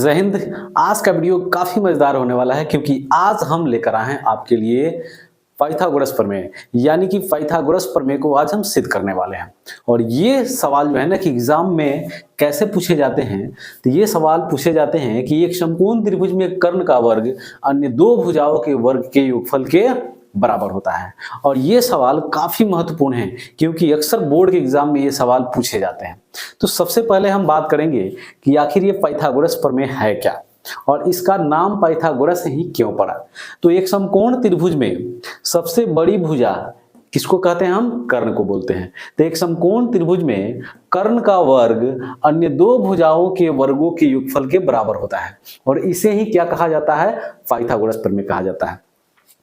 जय हिंद। आज का वीडियो काफी मजेदार होने वाला है क्योंकि आज हम लेकर आए हैं आपके लिए पाइथागोरस प्रमेय, यानी कि पाइथागोरस प्रमेय को आज हम सिद्ध करने वाले हैं। और ये सवाल जो है ना कि एग्जाम में कैसे पूछे जाते हैं, तो ये सवाल पूछे जाते हैं कि एक समकोण त्रिभुज में कर्ण का वर्ग अन्य दो भुजाओं के वर्ग के योगफल के बराबर होता है। और ये सवाल काफी महत्वपूर्ण है क्योंकि अक्सर बोर्ड के एग्जाम में ये सवाल पूछे जाते हैं। तो सबसे पहले हम बात करेंगे कि आखिर ये पाइथागोरस प्रमेय है क्या और इसका नाम पाइथागोरस ही क्यों पड़ा। तो एक समकोण त्रिभुज में सबसे बड़ी भुजा किसको कहते हैं? हम कर्ण को बोलते हैं। तो एक समकोण त्रिभुज में कर्ण का वर्ग अन्य दो भुजाओं के वर्गों के योगफल के बराबर होता है और इसे ही क्या कहा जाता है? पाइथागोरस प्रमेय कहा जाता है।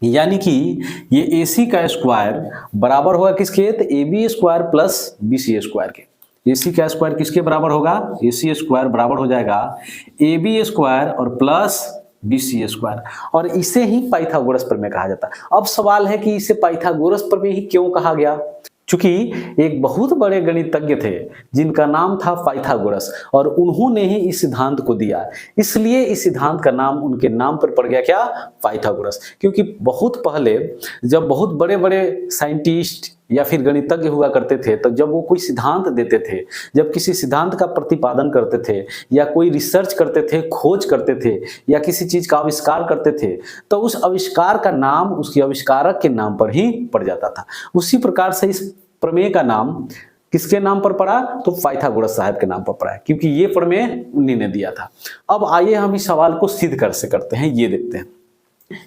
यानी कि ये AC का स्क्वायर बराबर होगा किसके? तो AB square plus BC square के। AC का स्क्वायर किसके बराबर होगा? AC स्क्वायर बराबर हो जाएगा AB स्क्वायर और प्लस BC स्क्वायर, और इसे ही पाइथागोरस प्रमेय कहा जाता है। अब सवाल है कि इसे पाइथागोरस प्रमेय ही क्यों कहा गया? चूंकि एक बहुत बड़े गणितज्ञ थे जिनका नाम था पाइथागोरस और उन्होंने ही इस सिद्धांत को दिया, इसलिए इस सिद्धांत का नाम उनके नाम पर पड़ गया क्या? पाइथागोरस। क्योंकि बहुत पहले जब बहुत बड़े बड़े साइंटिस्ट या फिर गणितज्ञ हुआ करते थे, तो जब वो कोई सिद्धांत देते थे, जब किसी सिद्धांत का प्रतिपादन करते थे या कोई रिसर्च करते थे, खोज करते थे या किसी चीज का आविष्कार करते थे, तो उस आविष्कार का नाम उसके आविष्कारक के नाम पर ही पड़ जाता था। उसी प्रकार से इस प्रमेय का नाम किसके नाम पर पड़ा? तो पाइथागोरस साहब के नाम पर पड़ा है, क्योंकि ये प्रमेय उन्हीं ने दिया था। अब आइए हम इस सवाल को सिद्ध कैसे करते हैं ये देखते हैं।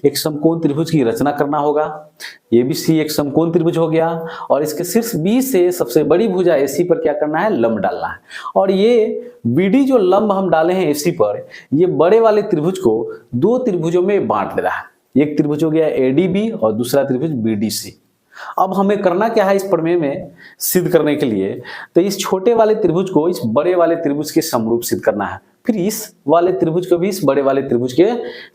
एक समकोण त्रिभुज की रचना करना होगा। ABC एक समकोण त्रिभुज हो गया और इसके शीर्ष B से सबसे बड़ी भुजा AC पर क्या करना है? लंब डालना है। और ये BD जो लंब हम डाले हैं AC पर, ये बड़े वाले त्रिभुज को दो त्रिभुजों में बांट दे रहा है। एक त्रिभुज हो गया ADB और दूसरा त्रिभुज BDC। अब हमें करना क्या है इस प्रमेय में सिद्ध करने के लिए? तो इस छोटे वाले त्रिभुज को इस बड़े वाले त्रिभुज के समरूप सिद्ध करना है, फिर इस वाले त्रिभुज को भी इस बड़े वाले त्रिभुज के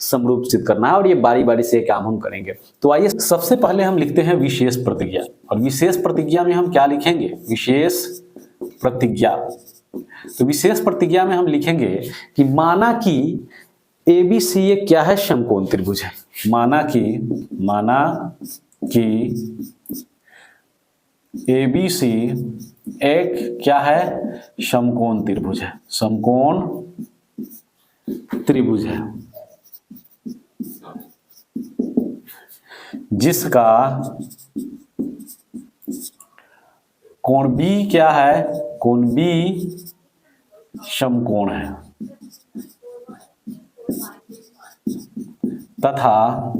समरूप सिद्ध करना है, और ये बारी बारी से काम हम करेंगे। तो आइए सबसे पहले हम लिखते हैं विशेष प्रतिज्ञा। और विशेष प्रतिज्ञा में हम क्या लिखेंगे? विशेष प्रतिज्ञा। तो विशेष प्रतिज्ञा में हम लिखेंगे कि माना कि ABC एक क्या है? समकोण त्रिभुज है। माना कि ABC एक क्या है? समकोण त्रिभुज है। समकोण त्रिभुज है जिसका कोण B क्या है? कोण B समकोण है तथा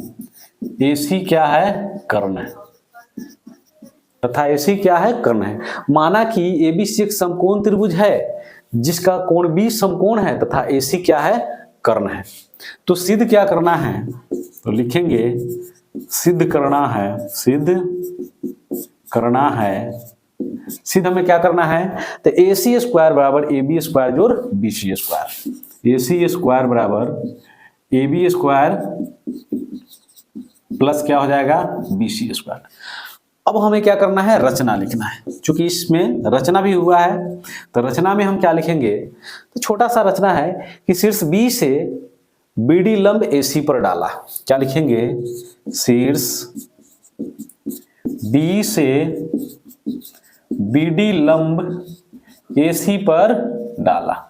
AC क्या है? कर्ण है। तथा AC क्या है? कर्ण है। माना कि ABC एक समकोण त्रिभुज है जिसका कोण B समकोण है तथा AC क्या है? कर्ण है। तो सिद्ध क्या करना है? तो लिखेंगे सिद्ध करना है। सिद्ध हमें क्या करना है? तो AC स्क्वायर बराबर AB स्क्वायर जोड़ BC स्क्वायर। AC स्क्वायर बराबर AB स्क्वायर प्लस क्या हो जाएगा? BC square. अब हमें क्या करना है? रचना लिखना है। चूंकि इसमें रचना भी हुआ है तो रचना में हम क्या लिखेंगे? तो छोटा सा रचना है कि शीर्ष B से BD लंब AC पर डाला। क्या लिखेंगे? शीर्ष B से BD लंब AC पर डाला।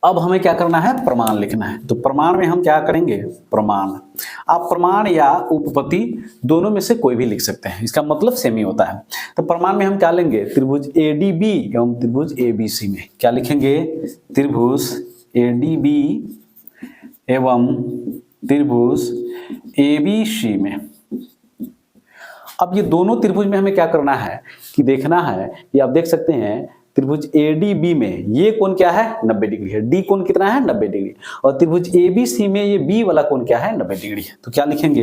अब हमें क्या करना है? प्रमाण लिखना है। तो प्रमाण में हम क्या करेंगे? प्रमाण। आप प्रमाण या उपपत्ति दोनों में से कोई भी लिख सकते हैं, इसका मतलब सेम ही होता है। तो प्रमाण में हम क्या लेंगे? त्रिभुज ADB एवं त्रिभुज ABC में क्या लिखेंगे? त्रिभुज ADB एवं त्रिभुज ABC में। अब ये दोनों त्रिभुज में हमें क्या करना है कि देखना है, ये आप देख सकते हैं त्रिभुज ADB में ये कोण क्या है? 90 डिग्री है। D कोण कितना है? 90 डिग्री। और त्रिभुज ABC में ये B वाला कोण क्या है? 90 डिग्री है। तो क्या लिखेंगे?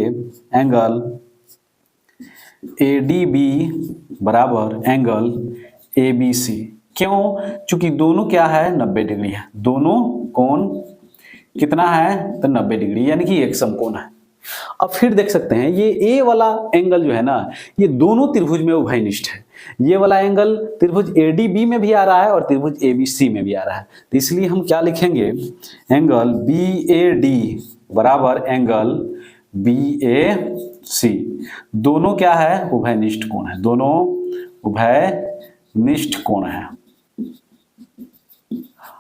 एंगल ADB बराबर एंगल ABC। क्यों? चूंकि दोनों क्या है? 90 डिग्री है। दोनों कोण कितना है? तो 90 डिग्री, यानी कि एक समकोण है। अब फिर देख सकते हैं ये ए वाला एंगल जो है ना, ये दोनों त्रिभुज में उभयनिष्ठ है। ये वाला एंगल त्रिभुज एडीबी में भी आ रहा है और त्रिभुज एबीसी में भी आ रहा है, तो इसलिए हम क्या लिखेंगे, एंगल बीएडी बराबर एंगल बीएसी, दोनों क्या है, उभयनिष्ठ कोण है, दोनों उभयनिष्ठ कोण है।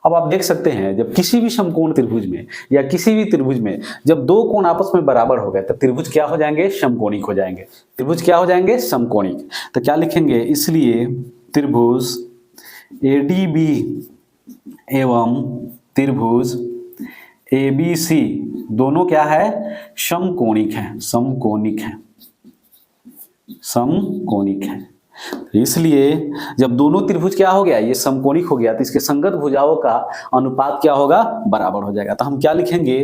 अब आप देख सकते हैं जब किसी भी समकोण त्रिभुज में या किसी भी त्रिभुज में जब दो कोण आपस में बराबर हो गए तो त्रिभुज क्या हो जाएंगे, समकोणिक हो जाएंगे। त्रिभुज क्या हो जाएंगे, समकोणिक। तो क्या लिखेंगे, इसलिए त्रिभुज एडीबी एवं त्रिभुज एबीसी दोनों क्या है, समकोणिक है, समकोणिक है, समकोणिक है। इसलिए जब दोनों त्रिभुज क्या हो गया, ये समकोणिक हो गया, तो इसके संगत भुजाओं का अनुपात क्या होगा, बराबर हो जाएगा। तो हम क्या लिखेंगे,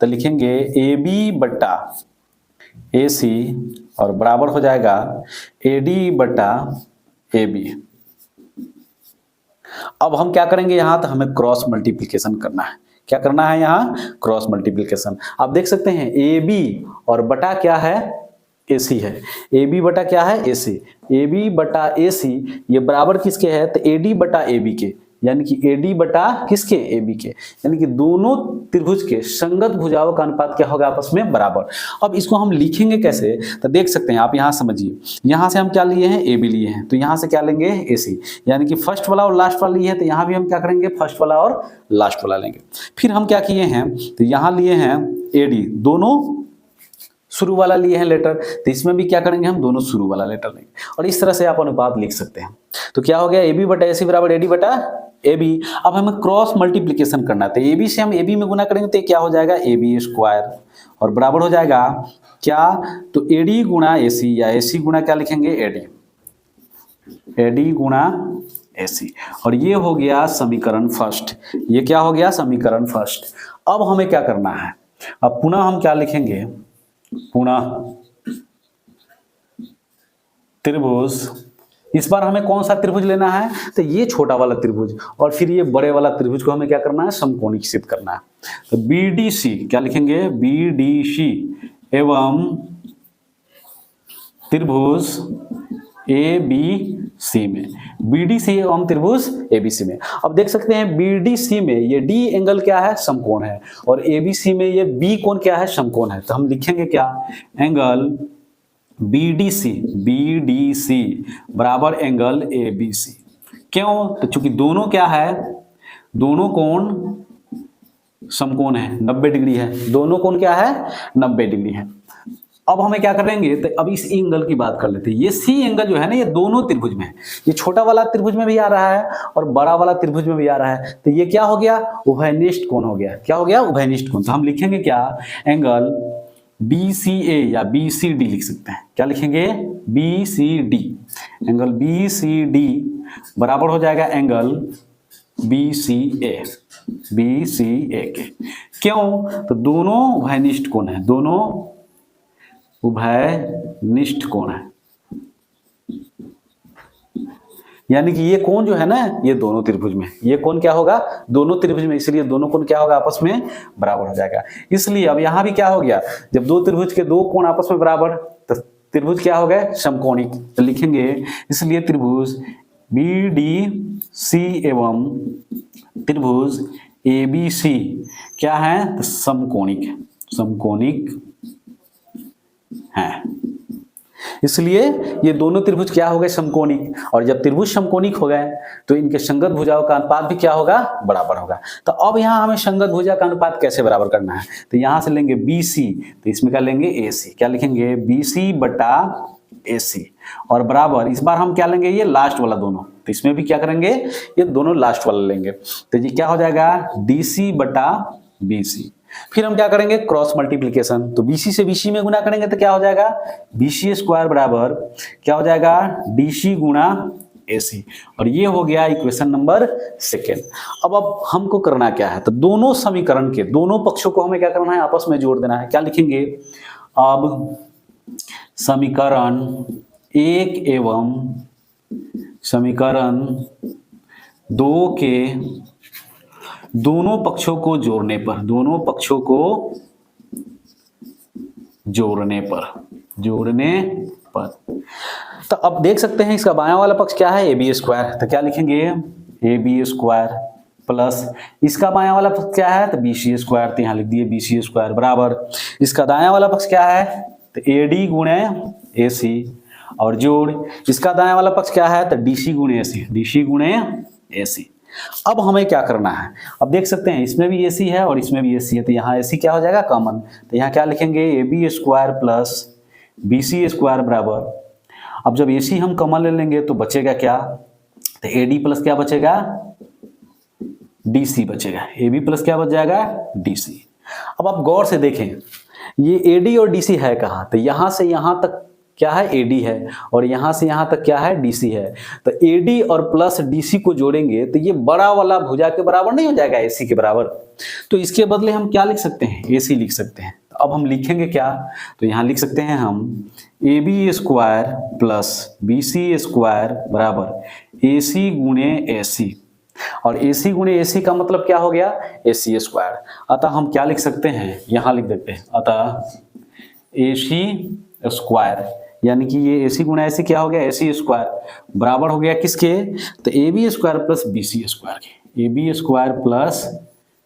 तो लिखेंगे ए बी बट्टा ए सी और बराबर हो जाएगा ए डी बट्टा ए बी। अब हम क्या करेंगे यहाँ, तो हमें क्रॉस मल्टीप्लिकेशन करना है। क्या करना है यहाँ, क्रॉस मल्टीप्लिकेशन। आप देख सकते हैं ए बी और बटा क्या है, ए सी है। ए बी बटा क्या है, ए सी। ए बी बटा ए सी ये बराबर किसके है, तो ए डी बटा ए बी के, यानी कि ए डी बटा किसके, ए बी के, यानी कि दोनों त्रिभुज के संगत भुजाओं का अनुपात क्या होगा, आपस में बराबर। अब इसको हम लिखेंगे कैसे, तो देख सकते हैं आप, यहाँ समझिए, यहाँ से हम क्या लिए हैं, ए बी लिए हैं, तो यहाँ से क्या लेंगे, ए सी, यानी कि फर्स्ट वाला और लास्ट वाला लिए हैं, तो यहाँ भी हम क्या करेंगे, फर्स्ट वाला और लास्ट वाला लेंगे। फिर हम क्या किए हैं, तो यहाँ लिए हैं ए डी, दोनों शुरू वाला लिए हैं लेटर, तो इसमें भी क्या करेंगे, हम दोनों शुरू वाला लेटर लेंगे, और इस तरह से आप अनुपात लिख सकते हैं। तो क्या हो गया, ए बी बटा ए सी बराबर ए डी बटा ए बी। अब हमें क्रॉस मल्टीप्लिकेशन करना है, तो ए बी से हम ए बी में गुना करेंगे तो क्या हो जाएगा, ए बी स्क्वायर और बराबर हो जाएगा क्या, तो ए डी गुणा ए सी, या ए सी गुणा क्या लिखेंगे, ए डी, ए डी गुणा ए सी। और ये हो गया समीकरण फर्स्ट, ये क्या हो गया, समीकरण फर्स्ट। अब हमें क्या करना है, अब पुनः हम क्या लिखेंगे, पुनः त्रिभुज, इस बार हमें कौन सा त्रिभुज लेना है, तो ये छोटा वाला त्रिभुज, और फिर ये बड़े वाला त्रिभुज को हमें क्या करना है, समकोणिक सिद्ध करना है। तो बीडीसी क्या लिखेंगे, बीडीसी एवं त्रिभुज ए बी सी में, बीडीसी एवं त्रिभुज एबीसी में। अब देख सकते हैं बीडीसी में ये डी एंगल क्या है, समकोण है, और एबीसी में ये बी कोण क्या है, समकोण है। तो हम लिखेंगे क्या, एंगल बीडीसी, बीडीसी बराबर एंगल एबीसी। क्यों, तो चूंकि दोनों क्या है, दोनों कोण समकोण है, 90 डिग्री है, दोनों कोण क्या है, 90 डिग्री है। अब हमें क्या करेंगे, तो अब इस एंगल की बात कर लेते हैं। ये सी एंगल जो है ना, ये दोनों त्रिभुज में है, ये छोटा वाला त्रिभुज में भी आ रहा है और बड़ा वाला त्रिभुज में भी आ रहा है, तो ये क्या हो गया, उभयनिष्ठ कोण हो गया। क्या हो गया, उभयनिष्ठ कोण। तो हम लिखेंगे क्या, एंगल BCA या BCD लिख सकते हैं। क्या लिखेंगे, BCD, एंगल BCD बराबर हो जाएगा एंगल BCA, BCA के। क्यों, तो दोनों उभयनिष्ठ कोण है, दोनों उभयनिष्ठ कोण है, यानी कि ये कोण जो है ना, ये दोनों त्रिभुज में, ये कोण क्या होगा, दोनों त्रिभुज में, इसलिए दोनों कोण क्या होगा, आपस में बराबर हो जाएगा। इसलिए अब यहां भी क्या हो गया, जब दो त्रिभुज के दो कोण आपस में बराबर, तो त्रिभुज क्या हो गए, समकोणिक। तो लिखेंगे इसलिए त्रिभुज BDC एवं त्रिभुज ABC क्या है, तो समकोणिक है, समकोणिक है। इसलिए ये दोनों त्रिभुज क्या हो गए, समकोणिक, और जब त्रिभुज समकोणिक हो गए तो इनके संगत भुजाओं का अनुपात भी क्या होगा, बराबर होगा। तो अब यहाँ हमें संगत भुजा का अनुपात कैसे बराबर करना है, तो यहाँ से लेंगे BC, तो इसमें क्या लेंगे, AC। क्या लिखेंगे, BC बटा AC और बराबर, इस बार हम क्या लेंगे, ये लास्ट वाला दोनों, तो इसमें भी क्या करेंगे, ये दोनों लास्ट वाला लेंगे, तो ये क्या हो जाएगा, DC बटा BC। फिर हम क्या करेंगे, क्रॉस मल्टीप्लिकेशन, तो BC से BC में गुना करेंगे तो क्या हो जाएगा, BC स्क्वायर बराबर क्या हो जाएगा, DC गुणा AC, और ये हो गया इक्वेशन नंबर सेकेंड। अब हमको करना क्या है, तो दोनों समीकरण के दोनों पक्षों को हमें क्या करना है, आपस में जोड़ देना है। क्या लिखेंगे, अब समीकरण 1 एवं समीकरण 2 के दोनों पक्षों को जोड़ने पर, दोनों पक्षों को जोड़ने पर। तो अब देख सकते हैं इसका बायां वाला पक्ष क्या है, AB स्क्वायर। तो क्या लिखेंगे, AB स्क्वायर प्लस इसका बायां वाला पक्ष क्या है, तो BC स्क्वायर। तो यहाँ लिख दिए BC स्क्वायर बराबर इसका दायां वाला पक्ष क्या है, तो AD गुणे AC और जोड़ इसका दायां वाला पक्ष क्या है, तो DC गुणे AC, DC गुणे AC। अब हमें क्या करना है, अब देख सकते हैं इसमें भी AC है और इसमें भी AC है, तो यहाँ AC क्या हो जाएगा, कॉमन। तो यहाँ क्या लिखेंगे, AB square plus BC square बराबर, अब जब AC हम कॉमन ले लेंगे तो बचेगा क्या, तो AD प्लस क्या बचेगा, DC बचेगा। AB प्लस क्या बच जाएगा, DC। अब आप गौर से देखें ये AD और DC है कहाँ, तो यहाँ से यहाँ तक क्या है, AD है और यहाँ से यहाँ तक क्या है, DC है। तो AD और प्लस DC को जोड़ेंगे तो ये बड़ा वाला भुजा के बराबर नहीं हो जाएगा, AC के बराबर। तो इसके बदले हम क्या लिख सकते हैं, AC लिख सकते हैं। तो अब हम लिखेंगे क्या, तो यहाँ लिख सकते हैं हम AB square plus BC square बराबर AC गुणे AC, और AC गुणे AC का मतलब क्या हो गया, AC स्क्वायर। अतः हम क्या लिख सकते हैं, यहाँ लिख देते हैं, अतः AC स्क्वायर यानी कि ये AC गुणा AC क्या हो गया, AC स्क्वायर बराबर हो गया किसके, तो AB square plus BC square के, AB square plus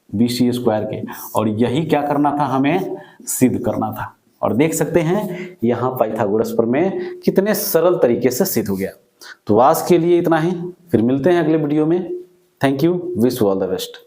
BC square के। और यही क्या करना था, हमें सिद्ध करना था। और देख सकते हैं यहाँ पाइथागोरस प्रमेय कितने सरल तरीके से सिद्ध हो गया। तो आज के लिए इतना ही, फिर मिलते हैं अगले वीडियो में। Thank you, wish you all the best.